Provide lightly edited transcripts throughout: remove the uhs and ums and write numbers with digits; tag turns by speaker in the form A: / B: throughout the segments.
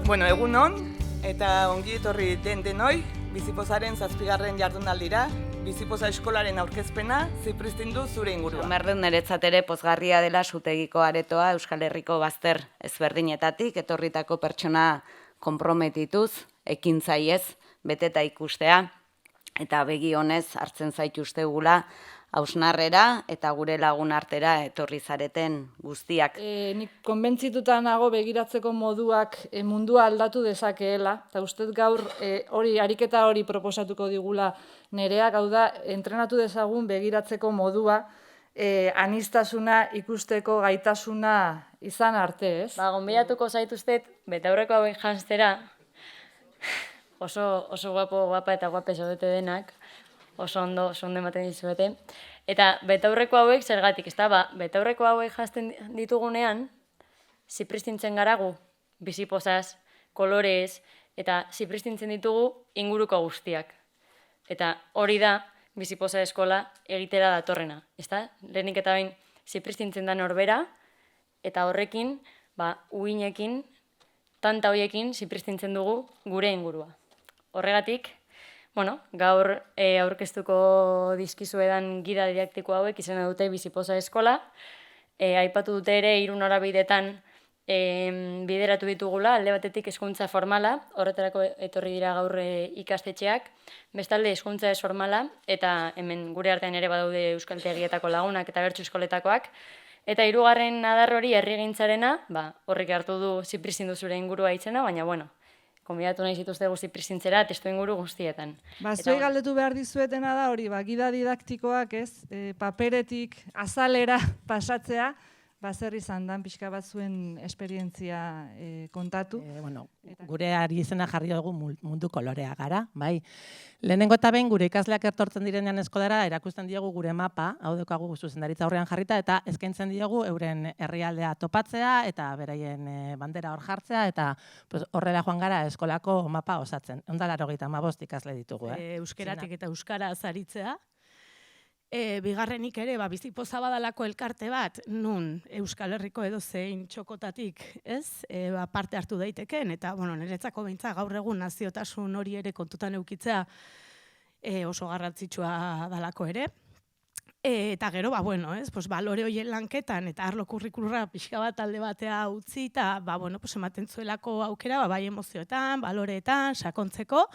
A: Bueno, egunon eta ongi etorri denoi, Bizipozaren 7. jardunaldira, Bizipoza eskolaren aurkezpena zipristindu zure inguruan.
B: Merden niretzat ere pozgarria dela Sutegiko aretoa Euskal Herriko bazter ezberdinetatik etorritako pertsona konprometituz, ekintzaiez, beteta ikustea, eta begi honez hartzen zaituztegula hausnarrera eta gure lagun artera etorri zareten guztiak.
C: Nik konbentzituta nago begiratzeko moduak mundua aldatu dezakeela, eta uste gaur ariketa hori proposatuko digula Nerea, hau da, entrenatu dezagun begiratzeko modua, aniztasuna ikusteko gaitasuna izan arte, ez?
D: Gonbidatuko zaituztet, betaurreko hauek janztera, oso guapa eta guape zaudete denak, oso ondo ematen dizuete. Eta betaurreko hauek zergatik, ez da, betaurreko hauek janzten ditugunean, zipristintzen garagu, bizipozaz, kolorez, eta zipristintzen ditugu inguruko guztiak. Eta hori da, Bizipoza eskola egitera datorrena, ez da? Lehenik eta bain zipristintzen da norbera, eta horrekin, uinekin, tanta hoiekin zipristintzen dugu gure ingurua. Horregatik, gaur aurkeztuko dizkizuedan gida didaktiko hauek izena dute Bizipoza eskola. Aipatu dute ere 3 norabidetan bideratu ditugula, alde batetik hezkuntza formala, horretarako etorri dira gaur ikastetxeak, bestalde hezkuntza ez formala, eta hemen gure artean ere badaude euskaltegietako lagunak eta bertsu eskoletakoak, eta 3. adar hori herrigintzarena, horrek hartu du zipristindu zure ingurua itzena, baina konbidatu nahi zituztegu zipristintzera testu inguru guztietan.
C: Zuei galdetu behar dizuetena da hori, gida didaktikoak ez, paperetik azalera pasatzea, zer izan dan pixka bat zuen esperientzia kontatu.
E: Gure ari izena jarri dugu mundu kolorea gara, bai. Lehenengo eta behin gure ikasleak ertortzen direnean eskolara erakusten diegu gure mapa, hau daukagu zuzendaritza aurrean jarrita, eta eskaintzen diegu euren herrialdea topatzea eta beraien bandera hor jartzea, eta horrela joan gara eskolako mapa osatzen. 185 ikasle ditugu.
F: Euskeratik eta euskaraz aritzea. Bigarrenik ere, Bizipoza badalako elkarte bat, nun Euskal Herriko edozein txokotatik, ez, parte hartu daiteken, eta, niretzako behintza gaur egun naziotasun hori ere kontutan eukitzea oso garrantzitsua dalako ere. Eta gero, balore horien lanketan, eta arlo kurrikulura pixka bat alde batea utzi, eta, ematen zuelako aukera, bai emozioetan, baloreetan, sakontzeko,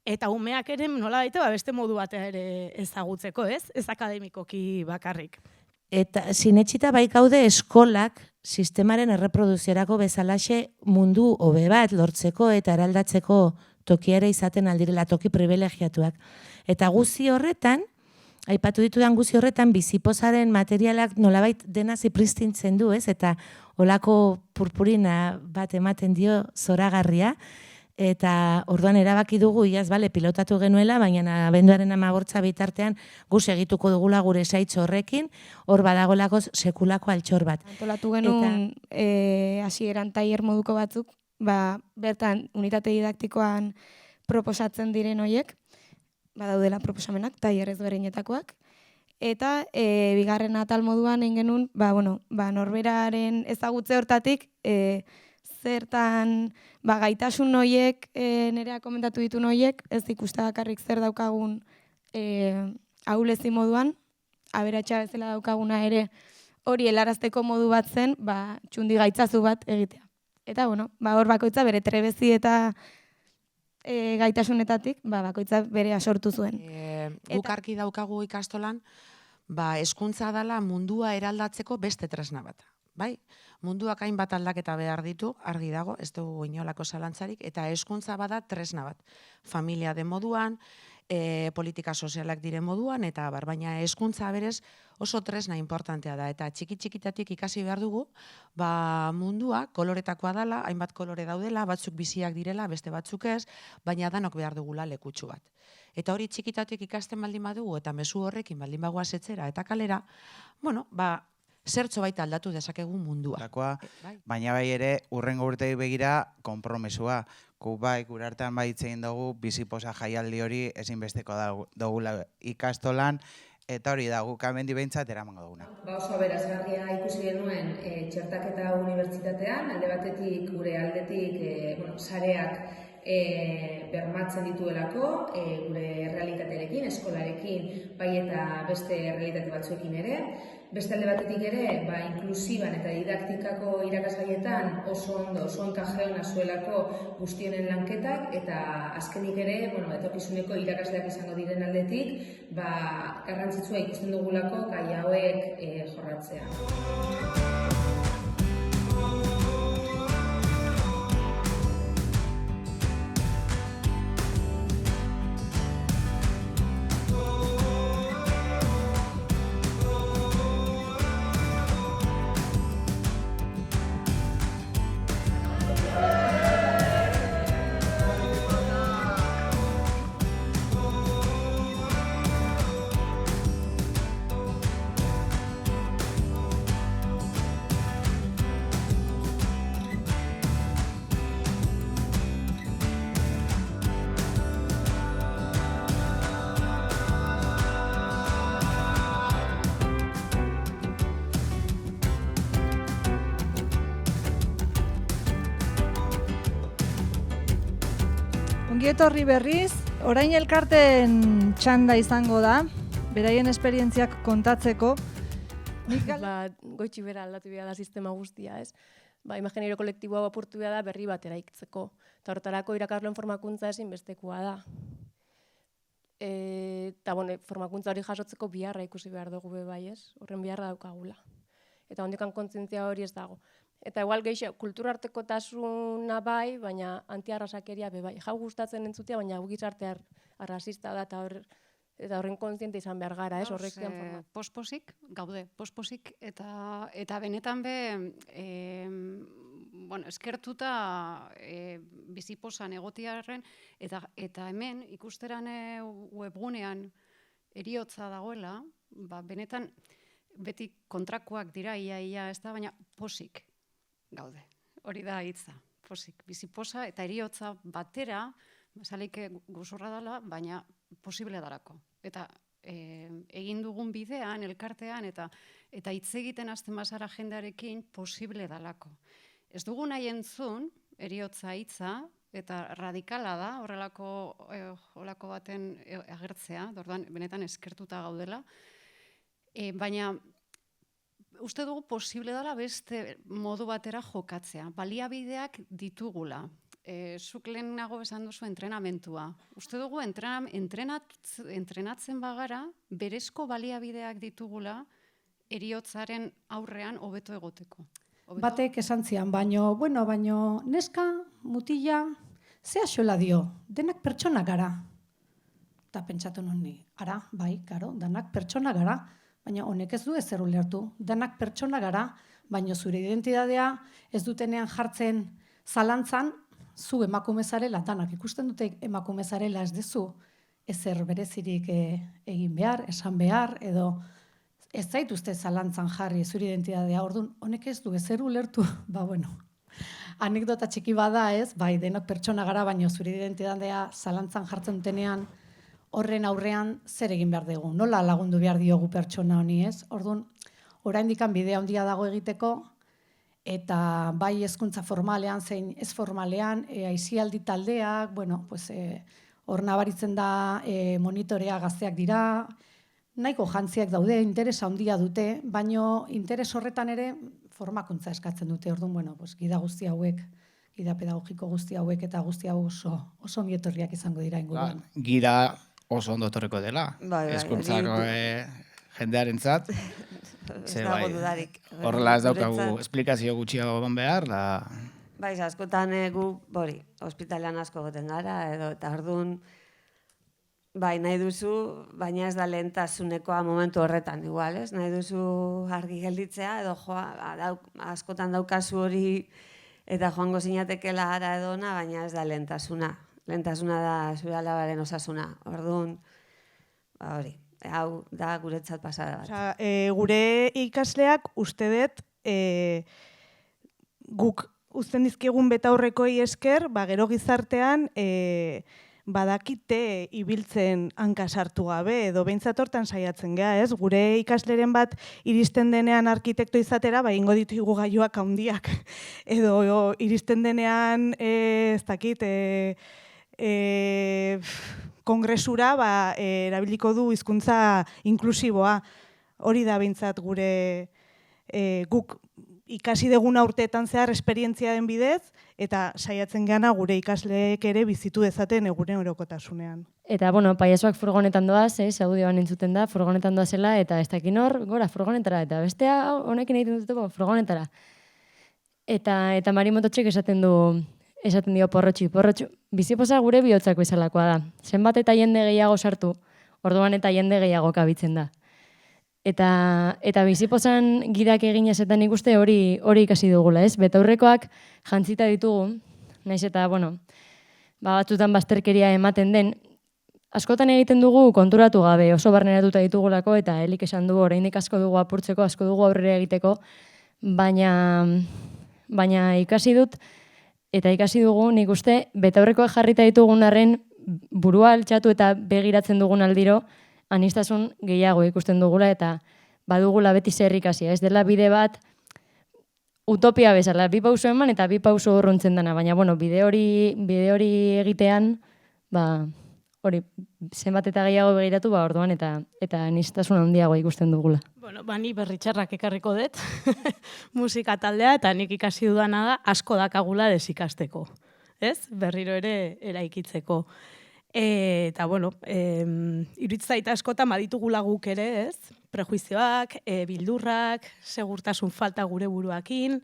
F: eta umeak ere nola baita beste modu batea ere ezagutzeko, ez akademikoki bakarrik.
G: Eta sinetxita bai gaude eskolak sistemaren erreproduziorako bezalaxe mundu hobe bat lortzeko eta eraldatzeko tokiare izaten aldirela, toki privilegiatuak. Eta guzi horretan, aipatu ditudan guzi horretan, Bizipozaren materialak nolabait dena zipristintzen du, ez? Eta olako purpurina bat ematen dio zoragarria, eta orduan erabaki dugu, pilotatu genuela, baina abenduaren 15 bitartean guz egituko dugula gure saitxo horrekin, hor badagolako sekulako altxor bat.
H: Antolatu genuen hasieran tailer moduko batzuk, bertan unitate didaktikoan proposatzen diren horiek, badaudela proposamenak, tailer ezberdinetakoak, eta bigarren atal moduan egin genuen, norberaren ezagutze hortatik, zertan gaitasun horiek, Nerea komentatu ditu horiek, ez ikusta bakarrik zer daukagun ahulezi moduan, aberatsa bezala daukaguna ere hori helarazteko modu bat zen, txundi gaitzazu bat egitea. Eta hor bakoitza bere trebezi eta gaitasunetatik, bakoitza berea sortu zuen.
I: Guk argi daukagu ikastolan, hezkuntza dela mundua eraldatzeko beste tresna bat. Bai, munduak hainbat aldaketa behar ditu, argi dago, ez dugu inolako zalantzarik, eta hezkuntza bada tresna bat. Familia den moduan, politika sozialak diren moduan, eta baina hezkuntza berez oso tresna importantea da. Eta txiki-txikitatik ikasi behar dugu, mundua koloretakoa dela, hainbat kolore daudela, batzuk biziak direla, beste batzuk ez, baina danok behar dugula lekutsu bat. Eta hori txikitatik ikasten baldin badugu, eta mezu horrekin baldin bagoaz etzera eta kalera, zertxo baita aldatu dezakegu mundua.
J: Baina bai ere, urrengo urtei begira, konpromesua. Gure artean bai itzein dugu, Bizipoza jaialdi hori ezinbesteko dugula ikastolan, eta hori da guk amendi behintzat eramango duguna.
K: Oso aberasgarria ikusi genuen txertaketa unibertsitatean, alde batetik gure aldetik sareak bermatzen dituelako, gure realitatearekin, eskolarekin, bai eta beste realitate batzuekin ere. Beste alde batetik ere, inklusiban eta didaktikako irakasgaietan oso ondo, oso enkajeona zuelako guztionen lanketak, eta azkenik ere, etorkizuneko irakasleak izango diren aldetik, garrantzitsua ikusten dugulako gai hauek jorratzea.
C: Ongietorri berriz, orain elkarteen txanda izango da, beraien esperientziak kontatzeko.
L: Goitxi bera aldatu behar da sistema guztia, ez? Imaginario kolektiboa apurtu behar da berri bat eraikitzeko. Eta hortarako irakasleen formakuntza ezinbestekoa da. Eta formakuntza hori jasotzeko biharra ikusi behar dugu bai, ez? Horren biharra daukagula. Eta hondikan kontzientzia hori ez dago. Eta igual gehiago, kulturartekotasuna bai, baina antiarrasakeria bai. Jau gustatzen entzutea, baina hau gizarte arrasista da, eta horren kontziente izan behar gara, ez? Horrek
M: Posposik, gaude, posposik, eta benetan eskertuta biziposan egotiarren, eta hemen ikusteran webgunean eriotza dagoela, benetan beti kontrakoak dira, ia, ez da, baina posik gaude. Hori da hitza, posik. Biziposa eta eriotza batera, salik guzurra dela, baina posible darako. Eta egin dugun bidean, elkartean, eta hitz egiten hasten bazara jendearekin posible dalako. Ez dugu nahi entzun, eriotza hitza, eta radikala da, horrelako baten agertzea, benetan eskertuta gaudela, baina uste dugu posible dela beste modu batera jokatzea. Baliabideak ditugula. Zuk lehenago esan duzu entrenamentua. Uste dugu entrenatzen bagara, berezko baliabideak ditugula heriotzaren aurrean hobeto egoteko.
N: Batek esan zian, baino neska, mutila, zea xola dio, denak pertsona gara. Eta pentsatu nuen, ara, bai, karo, denak pertsona gara, baina honek ez du ezer ulertu. Denak pertsona gara, baina zure identitatea ez dutenean jartzen zalantzan, zu emakume zarela, danak ikusten dute emakume zarela ez dezu, ezer berezirik egin behar, esan behar, edo ez zaituzte zalantzan jarri zure identitatea, orduan honek ez du ezer ulertu, anekdota txiki bada ez, bai, denok pertsona gara, baina zure identitatea zalantzan jartzen dutenean, horren aurrean zer egin behar dugu, nola lagundu behar diogu pertsona honi ez, orduan, oraindik bidea handia dago egiteko, eta bai hezkuntza formalean zein ez formalean, aisialdi taldeak, hor nabaritzen da monitorea gazteak dira, nahiko jantziak daude, interesa handia dute, baino interes horretan ere formakuntza eskatzen dute, orduan, gida guzti hauek, gida pedagogiko guzti hauek eta guzti hau oso ongietorriak izango dira inguruan.
O: Gida oso ondo etorriko dela, hezkuntzako jendearentzat.
B: Ez dago dudarik.
O: Horrela ez daukagu esplikazio gutxiago egon behar, da...
B: Bai, askotan gu, ospitalean asko goten gara, eta orduan, bai, nahi duzu, baina ez da lehentasunekoa momentu horretan, igual, ez? Nahi duzu argi gelditzea, edo askotan daukazu hori, eta joango zinatekela ara edona, baina ez da lehentasuna. Lehentasuna da zure alabaren osasuna. Orduan, hori. Hau da guretzat pasada bat.
P: Gure ikasleak uste dut guk uzten dizkigun betaurrekoi esker, gero gizartean badakite ibiltzen hanka sartu gabe, edo behintzat hortan saiatzen geha, ez? Gure ikasleren bat iristen denean arkitekto izatera, ingo ditugu gailuak handiak. Edo iristen denean, ez dakit, kongresura erabiliko du hizkuntza inklusiboa. Hori da behintzat gure guk ikasi deguna urteetan zehar esperientziaren bidez, eta saiatzen geana gure ikasleek ere bizitu dezaten egunerokotasunean.
D: Eta, paiazoak furgonetan doaz, audioan entzuten da, furgonetan doazela, eta ez dakin hor, gora, furgonetara, eta bestea honekin egiten duteko, furgonetara. Eta Mari Mototxek esaten dio porrotxu, bizipoza gure bihotzak bezalakoa da. Zenbat eta jende gehiago sartu, orduan eta jende gehiago kabitzen da. Eta bizipozan gidak egin ezetan ikuste hori ikasi dugula, ez? Betaurrekoak jantzita ditugu, naiz eta, batzutan bazterkeria ematen den, askotan egiten dugu konturatu gabe, oso barneratuta ditugulako, eta helik esan dugu, oraindik asko dugu apurtzeko, asko dugu aurrera egiteko, baina ikasi dut, eta ikasi dugu, nik uste, betaurrekoak jarrita ditugun arren burua altxatu eta begiratzen dugun aldiro, anistasun gehiago ikusten dugula eta badugula beti zer ikasia. Ez dela bide bat utopia bezala, 2 pauso eman eta 2 pauso urruntzen dana, baina bide hori egitean, hori zenbat eta gehiago begiratu orduan eta anistasun handiago ikusten dugula.
F: Ni berritxarrak ekarriko dut musika taldea eta nik ikasi dudana da asko dakagula desikasteko. Ez? Berriro ere eraikitzeko. Eta, iruditzait askotan baditugula guk ere, ez? Prejuizioak, bildurrak, segurtasun falta gure buruakin,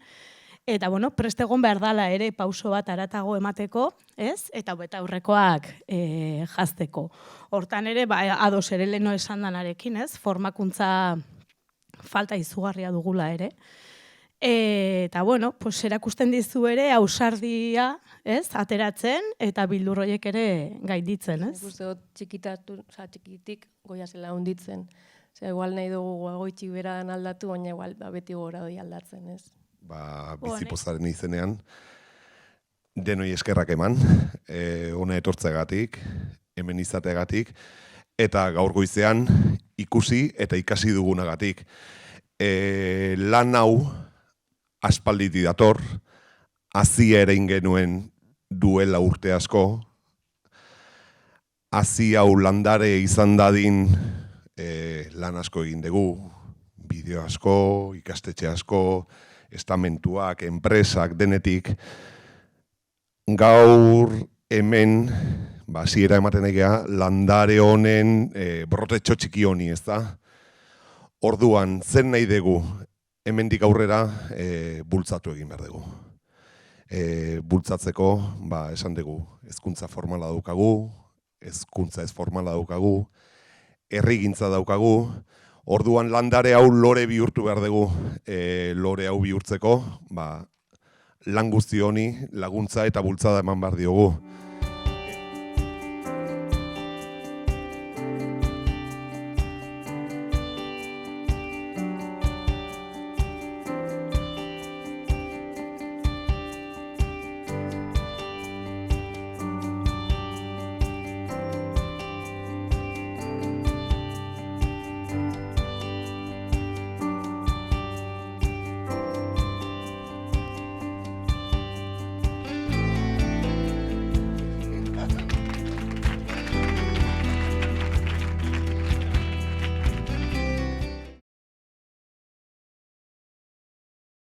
F: eta, prest egon behar dala ere pauso bat aratago emateko, ez? Eta aurrekoak jazteko. Hortan ere, ados ere leno esan danarekin, ez? Formakuntza falta izugarria dugula ere. Eta, erakusten dizu ere ausardia, ez, ateratzen, eta bildurroiek ere gainditzen, ez?
L: Nik uste dut txikitik goia zela hunditzen. Igual nahi dugu goitxik beradan aldatu, baina igual beti gora doi aldatzen, ez?
Q: Bizipozaren izenean, denoi eskerrak eman, hona etortzeagatik, hemen izateagatik, eta gaur goizean ikusi eta ikasi dugunagatik. Lan hau aspalditi dator, hasia ere ingenuen duela urte asko, hasi hau landare izan dadin lan asko egin dugu, bideo asko, ikastetxe asko, estamentuak, enpresak, denetik. Gaur hemen, hasiera ematen egea, landare honen brotetxo txiki honi, ez da? Orduan, zen nahi dugu, hemendik aurrera bultzatu egin behar dugu. Bultzatzeko, esan dugu, hezkuntza formala daukagu, hezkuntza ez formala daukagu, herrigintza daukagu, orduan landare hau lore bihurtu behar dugu, lore hau bihurtzeko, lan guzti honi laguntza eta bultzada eman behar diogu.